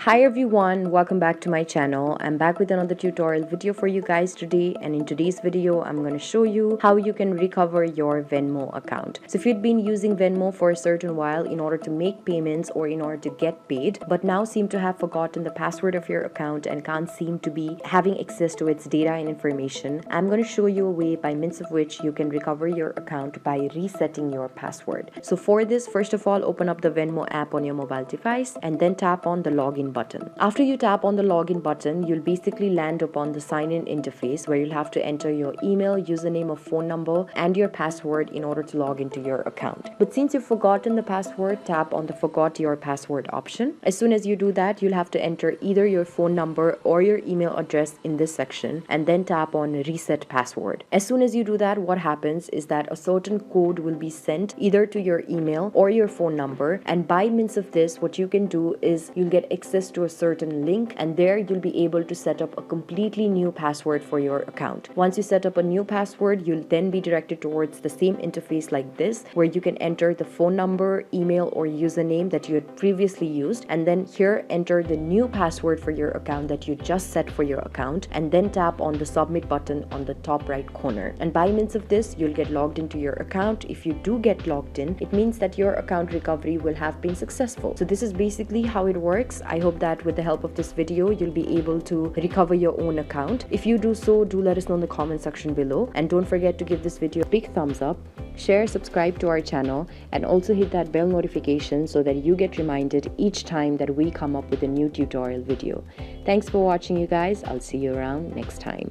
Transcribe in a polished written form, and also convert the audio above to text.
Hi everyone, welcome back to my channel. I'm back with another tutorial video for you guys today, and in today's video I'm going to show you how you can recover your Venmo account. So if you'd been using Venmo for a certain while in order to make payments or in order to get paid, but now seem to have forgotten the password of your account and can't seem to be having access to its data and information, I'm going to show you a way by means of which you can recover your account by resetting your password. So for this, first of all, open up the Venmo app on your mobile device and then tap on the login button. After you tap on the login button, you'll basically land upon the sign in interface where you'll have to enter your email, username or phone number and your password in order to log into your account. But since you've forgotten the password, tap on the forgot your password option. As soon as you do that, you'll have to enter either your phone number or your email address in this section and then tap on reset password. As soon as you do that, what happens is that a certain code will be sent either to your email or your phone number, and by means of this, what you can do is you'll get access to a certain link, and there you'll be able to set up a completely new password for your account. Once you set up a new password, you'll then be directed towards the same interface like this, where you can enter the phone number, email or username that you had previously used, and then here enter the new password for your account that you just set for your account, and then tap on the submit button on the top right corner. And by means of this, you'll get logged into your account. If you do get logged in, it means that your account recovery will have been successful. So this is basically how it works. I hope that with the help of this video, you'll be able to recover your own account. If you do so, do let us know in the comment section below, and don't forget to give this video a big thumbs up, share, subscribe to our channel, and also hit that bell notification so that you get reminded each time that we come up with a new tutorial video. Thanks for watching, you guys. I'll see you around next time.